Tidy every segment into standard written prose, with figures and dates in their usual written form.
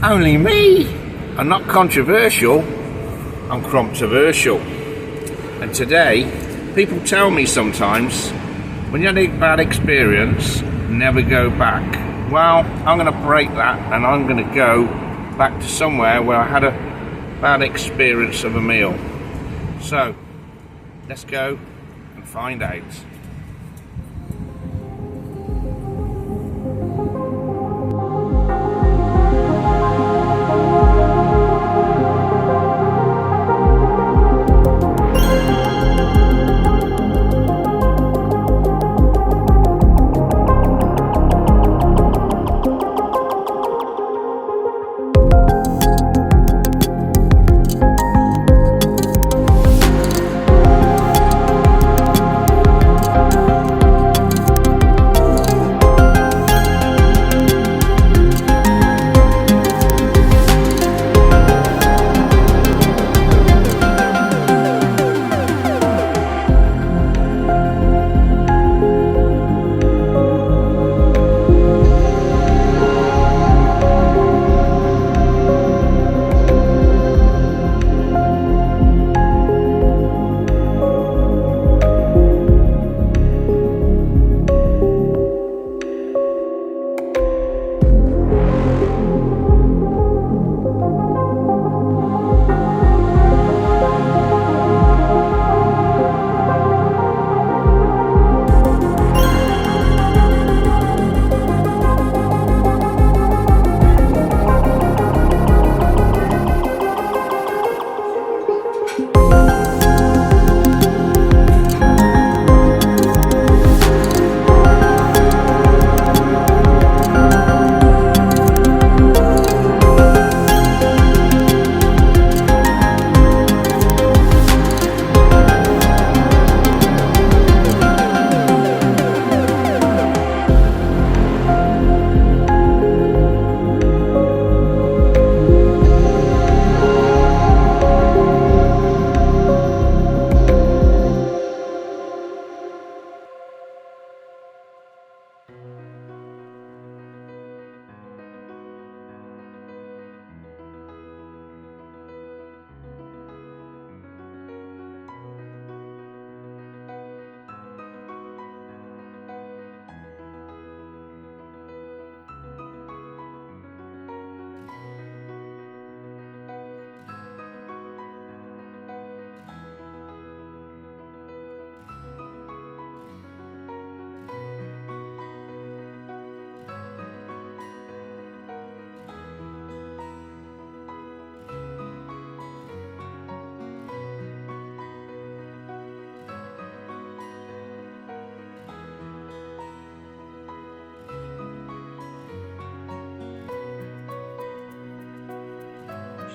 Only me. I'm not controversial, I'm controversial. And today, people tell me sometimes, when you had a bad experience, never go back. Well, I'm going to break that and I'm going to go back to somewhere where I had a bad experience of a meal. So, let's go and find out.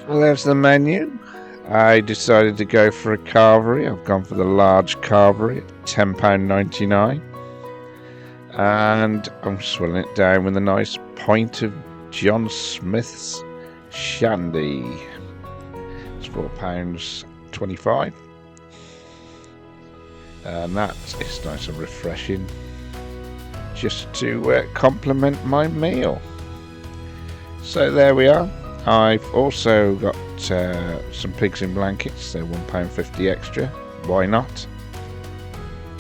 Well, there's the menu. I decided to go for a Carvery. I've gone for the large Carvery at £10.99. And I'm swilling it down with a nice pint of John Smith's Shandy. It's £4.25. And that is nice and refreshing, just to complement my meal. So there we are. I've also got some pigs in blankets. They're £1.50 extra. Why not?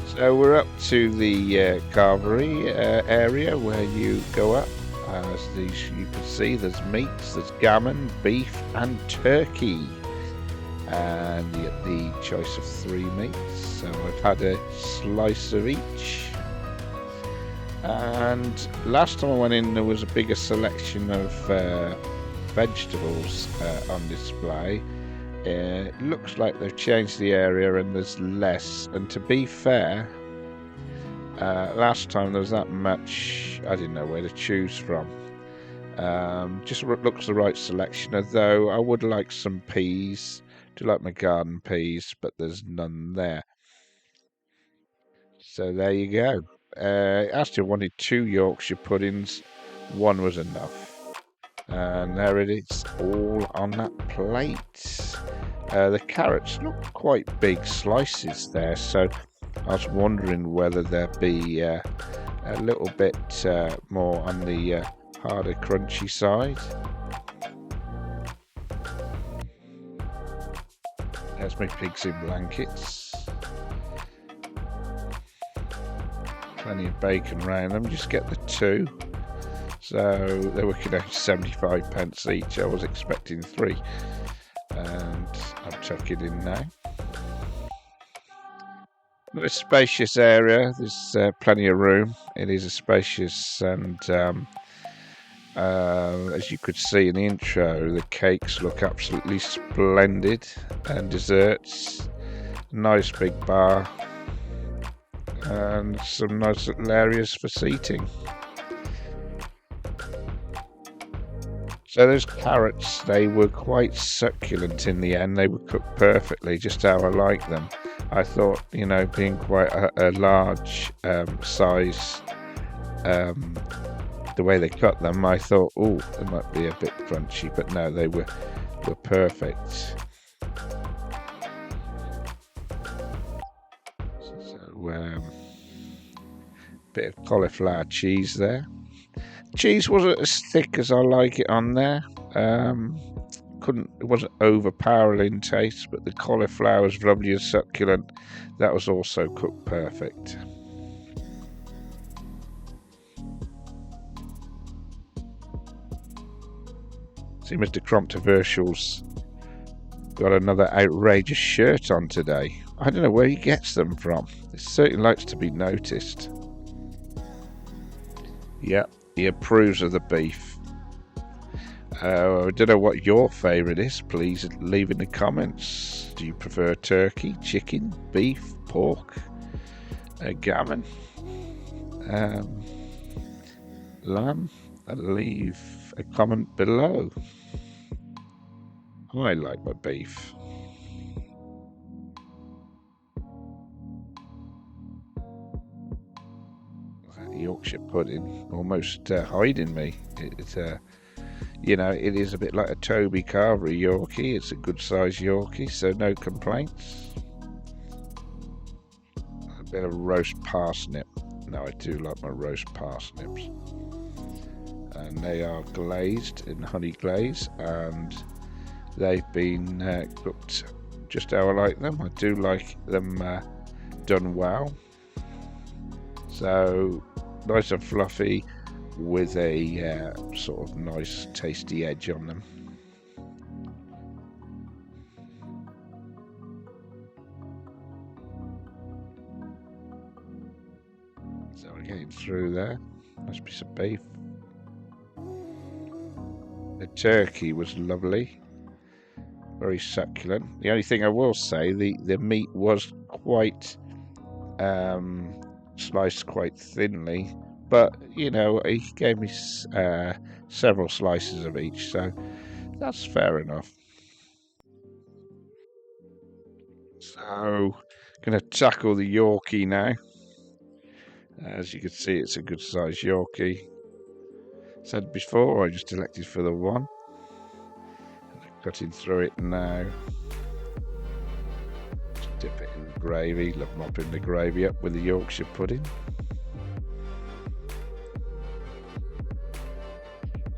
So we're up to the Carvery area where you go up. As you can see, there's meats, there's gammon, beef and turkey. And you get the choice of 3 meats. So I've had a slice of each. And last time I went in, there was a bigger selection of vegetables on display. It looks like they've changed the area and there's less. And to be fair, last time there was that much, I didn't know where to choose from. Just looks the right selection, although I would like some peas. Do like my garden peas, but there's none there. So there you go. Asked you wanted 2 Yorkshire puddings, 1 was enough. And there it is, all on that plate. The carrots look quite big slices there, so I was wondering whether there'd be a little bit more on the harder crunchy side. There's my pigs in blankets. Plenty of bacon around them. Just get the 2. So they're working out 75 pence each. I was expecting 3. And I'm tucking in now. A spacious area. There's plenty of room. It is a spacious, and as you could see in the intro, the cakes look absolutely splendid, and desserts. Nice big bar, and some nice little areas for seating. So those carrots, they were quite succulent in the end. They were cooked perfectly, just how I like them. I thought, you know, being quite a large size, the way they cut them, I thought, oh, they might be a bit crunchy, but no, they were perfect. So, bit of cauliflower cheese there. Cheese wasn't as thick as I like it on there. It wasn't overpowering in taste, but the cauliflower was lovely and succulent. That was also cooked perfect. See, Mr. Controversial's got another outrageous shirt on today. I don't know where he gets them from. It certainly likes to be noticed. Yeah, he approves of the beef. I don't know what your favourite is. Please leave in the comments. Do you prefer turkey, chicken, beef, pork, gammon, lamb? Leave a comment below. I like my beef. Yorkshire pudding almost hiding me. It's you know, it is a bit like a Toby Carvery Yorkie. It's a good size Yorkie, so no complaints. A bit of roast parsnip. No, I do like my roast parsnips. And they are glazed in honey glaze, and they've been cooked just how I like them. I do like them done well. So nice and fluffy, with a sort of nice tasty edge on them. So we're getting through there. Nice piece of beef. The turkey was lovely, very succulent. The only thing I will say, the meat was quite sliced quite thinly. But, you know, he gave me several slices of each, so that's fair enough. So, going to tackle the Yorkie now. As you can see, it's a good size Yorkie. Said before, I just elected for the 1. Cutting through it now. Just dip it in the gravy, mopping the gravy up with the Yorkshire pudding.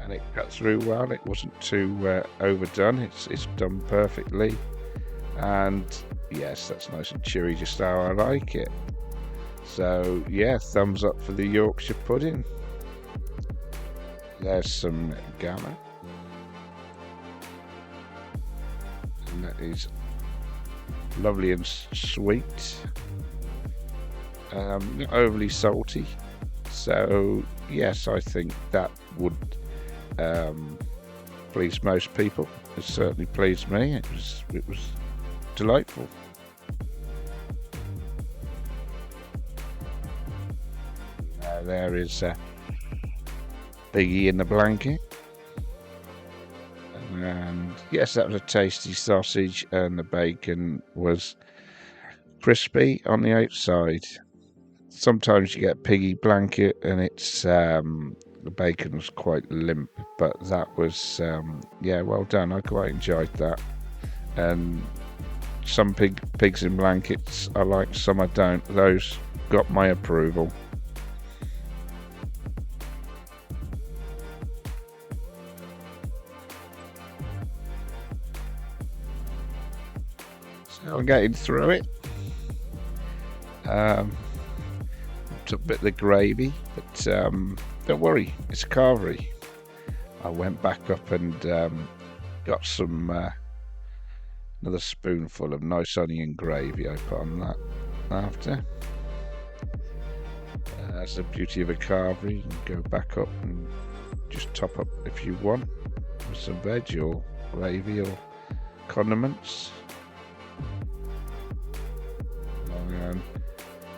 And it cut through well. It wasn't too overdone. It's done perfectly, and yes, that's nice and chewy, just how I like it. So yeah, thumbs up for the Yorkshire pudding. There's some gammon, and that is lovely and sweet, not overly salty. So yes, I think that would please most people. It certainly pleased me. It was delightful. There is Biggie in the blanket, and yes, that was a tasty sausage, and the bacon was crispy on the outside. Sometimes you get piggy blanket and it's the bacon was quite limp, but that was yeah, well done. I quite enjoyed that. And some pigs in blankets I like, some I don't. Those got my approval. I'm getting through it. Took a bit of the gravy, but don't worry, it's Carvery. I went back up and got some another spoonful of nice onion gravy. I put on that after. That's the beauty of a Carvery. You can go back up and just top up if you want with some veg or gravy or condiments.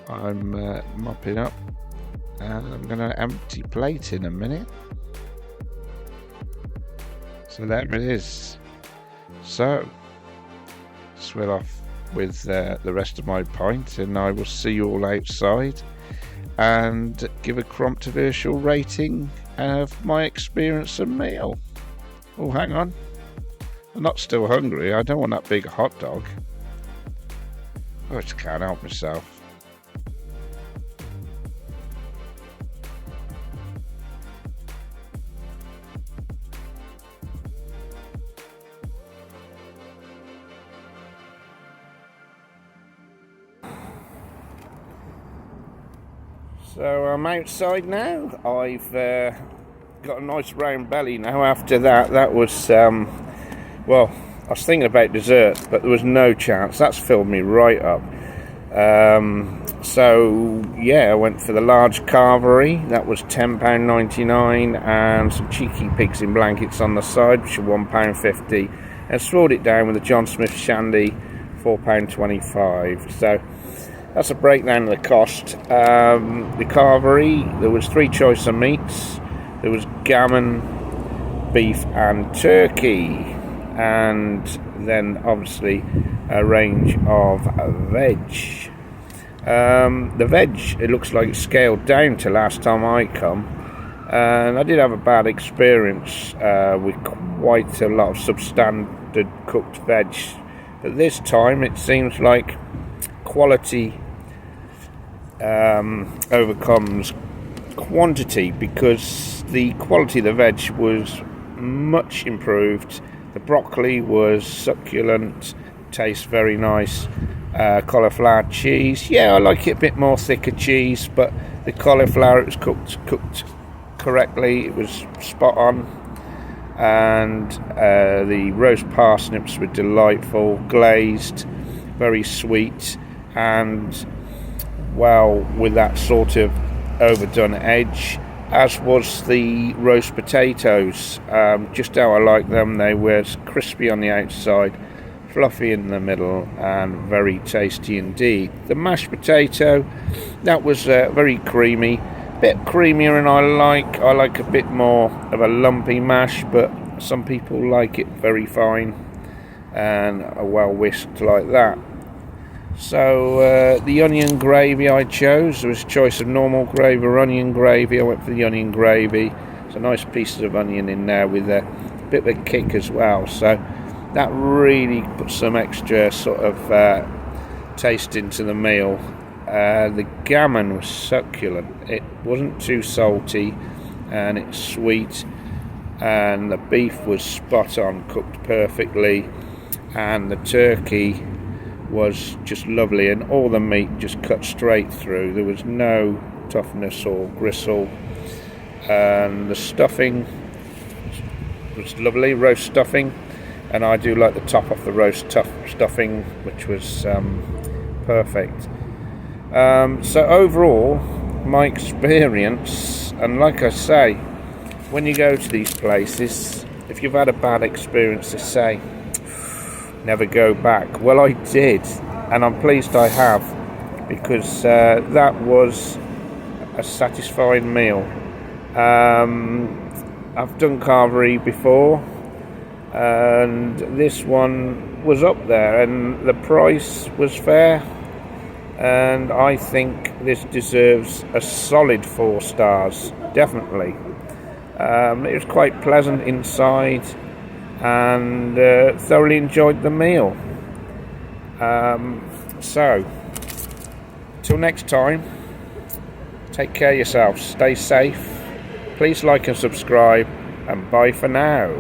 I'm mopping up and I'm going to empty plate in a minute. So there it is. So swill off with the rest of my pint, and I will see you all outside and give a controversial rating of my experience of meal. Oh, hang on, I'm not still hungry. I don't want that big hot dog. I just can't help myself. So I'm outside now. I've got a nice round belly now. After that was, well, I was thinking about dessert, but there was no chance. That's filled me right up. So yeah, I went for the large Carvery. That was £10.99, and some cheeky pigs in blankets on the side, which are £1.50, and swirled it down with a John Smith Shandy, £4.25. So that's a breakdown of the cost. The Carvery, there was 3 choice of meats. There was gammon, beef and turkey, and then obviously a range of veg. The veg, it looks like it's scaled down to last time I come, and I did have a bad experience with quite a lot of substandard cooked veg, but this time it seems like quality overcomes quantity, because the quality of the veg was much improved. The broccoli was succulent, tastes very nice. Cauliflower cheese, yeah, I like it a bit more thicker cheese, but the cauliflower, it was cooked correctly, it was spot on. And the roast parsnips were delightful, glazed, very sweet, and well, with that sort of overdone edge, as was the roast potatoes, just how I like them. They were crispy on the outside, fluffy in the middle, and very tasty indeed. The mashed potato, that was very creamy, a bit creamier than I like a bit more of a lumpy mash, but some people like it very fine and well whisked like that. So the onion gravy I chose, there was a choice of normal gravy or onion gravy. I went for the onion gravy. There's a nice pieces of onion in there with a bit of a kick as well, so that really put some extra sort of taste into the meal. The gammon was succulent, it wasn't too salty, and it's sweet, and the beef was spot on, cooked perfectly, and the turkey was just lovely, and all the meat just cut straight through. There was no toughness or gristle, and the stuffing was lovely, roast stuffing, and I do like the top off the roast stuffing, which was perfect. So overall, my experience, and like I say, when you go to these places, if you've had a bad experience, to say never go back. Well, I did, and I'm pleased I have, because that was a satisfying meal. I've done Carvery before, and this one was up there, and the price was fair, and I think this deserves a solid 4 stars, definitely. It was quite pleasant inside, and thoroughly enjoyed the meal. So till next time, take care of yourselves, stay safe, please like and subscribe, and bye for now.